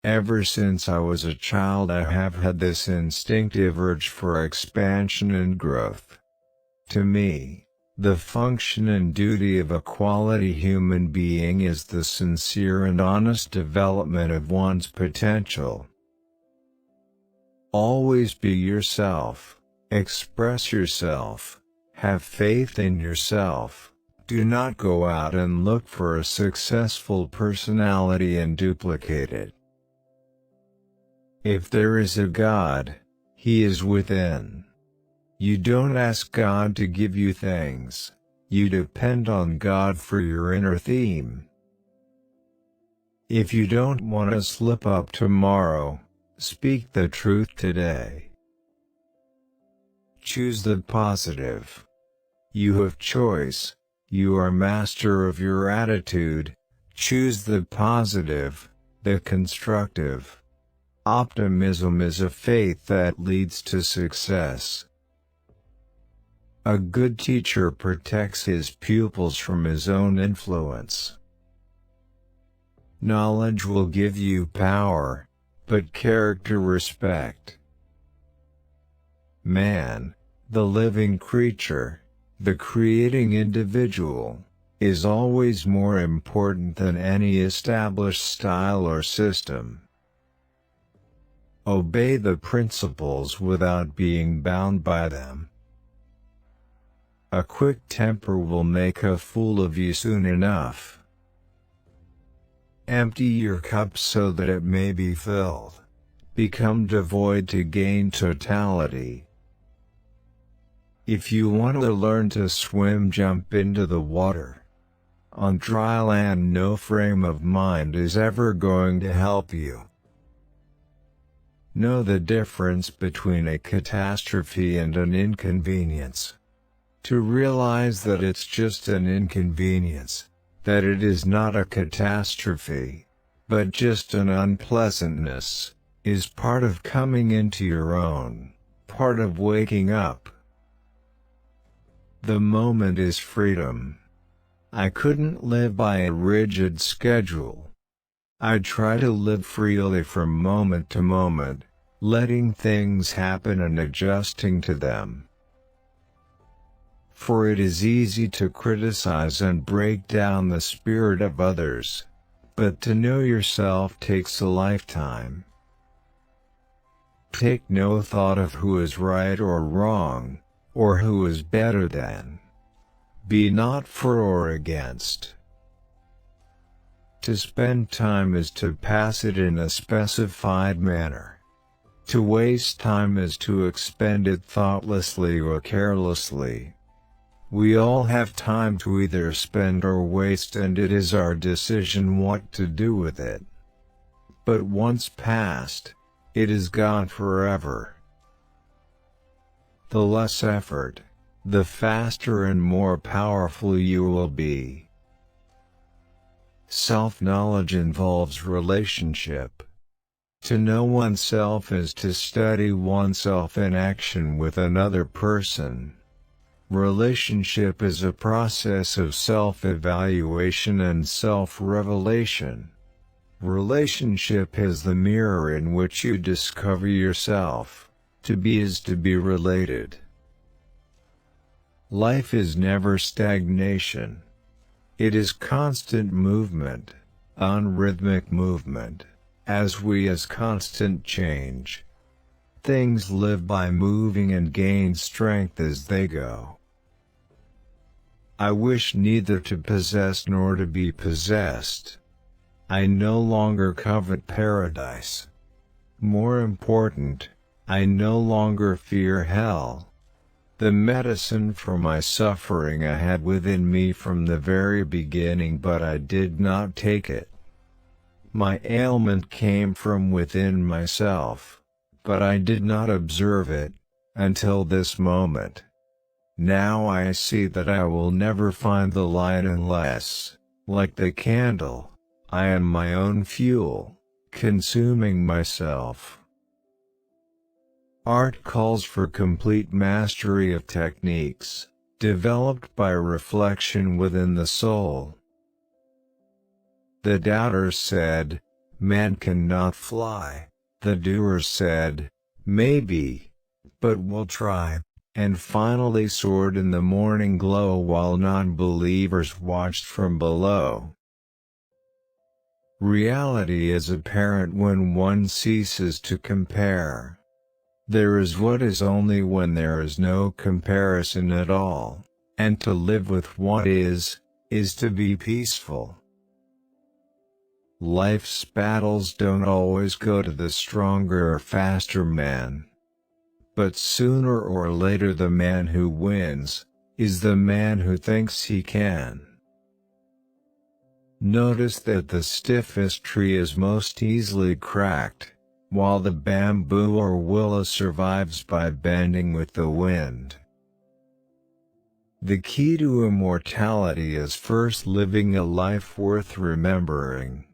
Ever since I was a child I have had this instinctive urge for expansion and growth. To me, the function and duty of a quality human being is the sincere and honest development of one's potential. Always be yourself, express yourself, have faith in yourself. Do not go out and look for a successful personality and duplicate it. If there is a God, He is within. You don't ask God to give you things, you depend on God for your inner theme. If you don't want to slip up tomorrow, speak the truth today. Choose the positive. You have choice, you are master of your attitude, choose the positive, the constructive. Optimism is a faith that leads to success. A good teacher protects his pupils from his own influence. Knowledge will give you power, but character respect. Man, the living creature, the creating individual, is always more important than any established style or system. Obey the principles without being bound by them. A quick temper will make a fool of you soon enough. Empty your cup so that it may be filled. Become devoid to gain totality. If you want to learn to swim, jump into the water. On dry land, no frame of mind is ever going to help you. Know the difference between a catastrophe and an inconvenience. To realize that it's just an inconvenience, that it is not a catastrophe, but just an unpleasantness, is part of coming into your own, part of waking up. The moment is freedom. I couldn't live by a rigid schedule. I try to live freely from moment to moment, letting things happen and adjusting to them. For it is easy to criticize and break down the spirit of others, but to know yourself takes a lifetime. Take no thought of who is right or wrong, or who is better than. Be not for or against. To spend time is to pass it in a specified manner. To waste time is to expend it thoughtlessly or carelessly. We all have time to either spend or waste, and it is our decision what to do with it. But once passed, it is gone forever. The less effort, the faster and more powerful you will be. Self-knowledge involves relationship. To know oneself is to study oneself in action with another person. Relationship is a process of self-evaluation and self-revelation. Relationship is the mirror in which you discover yourself. To be is to be related. Life is never stagnation. It is constant movement, unrhythmic movement, as we as constant change. Things live by moving and gain strength as they go. I wish neither to possess nor to be possessed. I no longer covet paradise. More important, I no longer fear hell. The medicine for my suffering I had within me from the very beginning, but I did not take it. My ailment came from within myself, but I did not observe it, until this moment. Now I see that I will never find the light unless, like the candle, I am my own fuel, consuming myself. Art calls for complete mastery of techniques, developed by reflection within the soul. The doubter said, Man cannot fly, the doers said, maybe, but we'll try, and finally soared in the morning glow while non-believers watched from below. Reality is apparent when one ceases to compare. There is what is only when there is no comparison at all, and to live with what is to be peaceful. Life's battles don't always go to the stronger or faster man. But sooner or later the man who wins is the man who thinks he can. Notice that the stiffest tree is most easily cracked, while the bamboo or willow survives by bending with the wind. The key to immortality is first living a life worth remembering.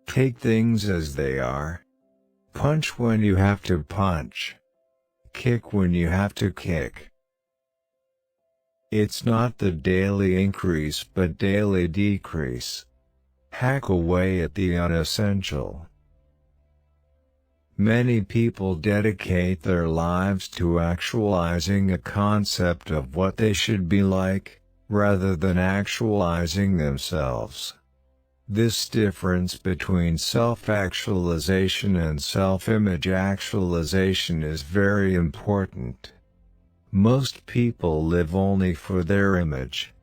Take things as they are. Punch when you have to punch. Kick when you have to kick. It's not the daily increase but daily decrease. Hack away at the unessential. Many people dedicate their lives to actualizing a concept of what they should be like, rather than actualizing themselves. This difference between self-actualization and self-image actualization is very important. Most people live only for their image.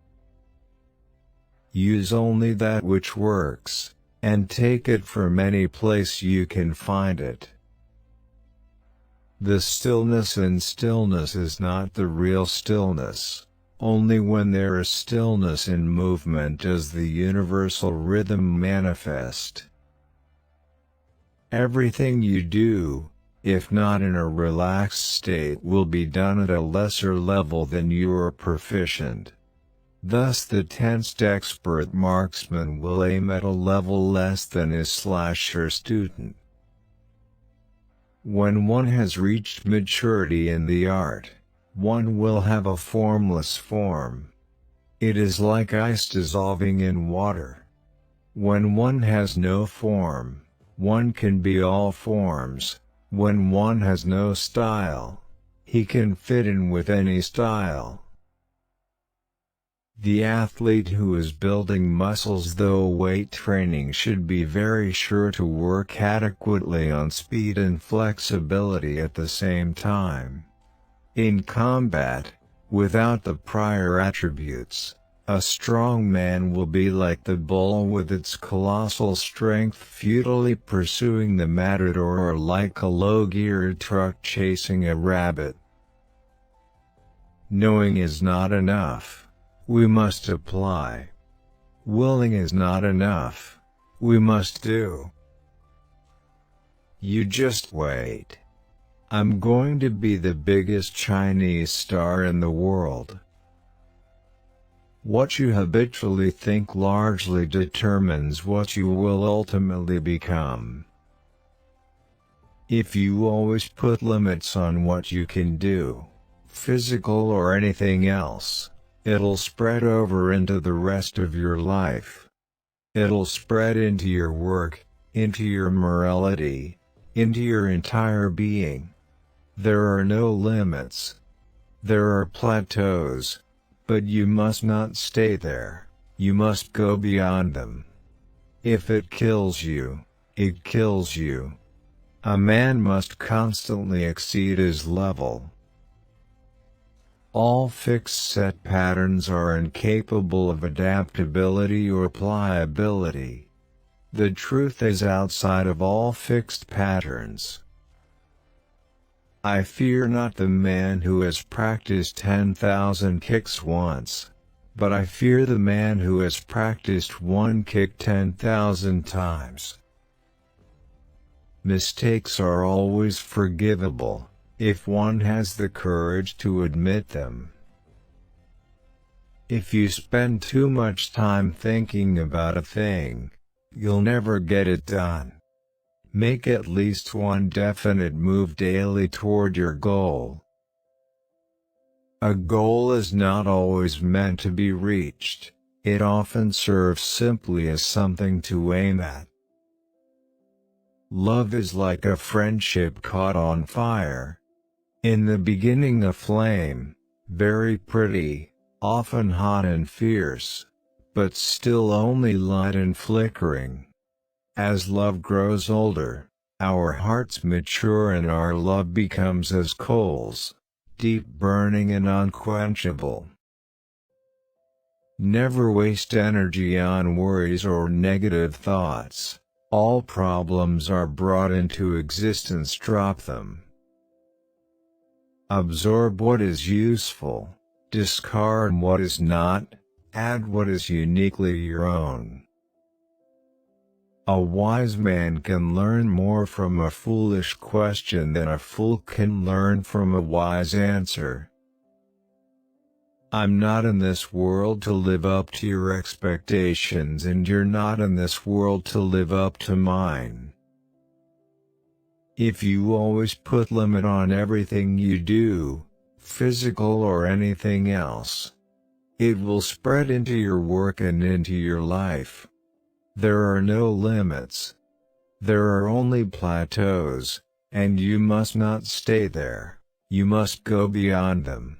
Use only that which works, and take it from any place you can find it. The stillness in stillness is not the real stillness. Only when there is stillness in movement does the universal rhythm manifest. Everything you do, if not in a relaxed state, will be done at a lesser level than you are proficient. Thus the tensed expert marksman will aim at a level less than his slasher student. When one has reached maturity in the art, one will have a formless form. It is like ice dissolving in water. When one has no form, one can be all forms. When one has no style, he can fit in with any style. The athlete who is building muscles through weight training should be very sure to work adequately on speed and flexibility at the same time. In combat, without the prior attributes, a strong man will be like the bull with its colossal strength futilely pursuing the matador, or like a low-geared truck chasing a rabbit. Knowing is not enough. We must apply. Willing is not enough. We must do. You just wait. I'm going to be the biggest Chinese star in the world. What you habitually think largely determines what you will ultimately become. If you always put limits on what you can do, physical or anything else, it'll spread over into the rest of your life. It'll spread into your work, into your morality, into your entire being. There are no limits. There are plateaus. But you must not stay there. You must go beyond them. If it kills you, it kills you. A man must constantly exceed his level. All fixed set patterns are incapable of adaptability or pliability. The truth is outside of all fixed patterns. I fear not the man who has practiced 10,000 kicks once, but I fear the man who has practiced one kick 10,000 times. Mistakes are always forgivable, if one has the courage to admit them. If you spend too much time thinking about a thing, you'll never get it done. Make at least one definite move daily toward your goal. A goal is not always meant to be reached, it often serves simply as something to aim at. Love is like a friendship caught on fire. In the beginning a flame, very pretty, often hot and fierce, but still only light and flickering. As love grows older, our hearts mature and our love becomes as coals, deep burning and unquenchable. Never waste energy on worries or negative thoughts. All problems are brought into existence, drop them. Absorb what is useful, discard what is not, add what is uniquely your own. A wise man can learn more from a foolish question than a fool can learn from a wise answer. I'm not in this world to live up to your expectations, and you're not in this world to live up to mine. If you always put limit on everything you do, physical or anything else, it will spread into your work and into your life. There are no limits. There are only plateaus, and you must not stay there. You must go beyond them.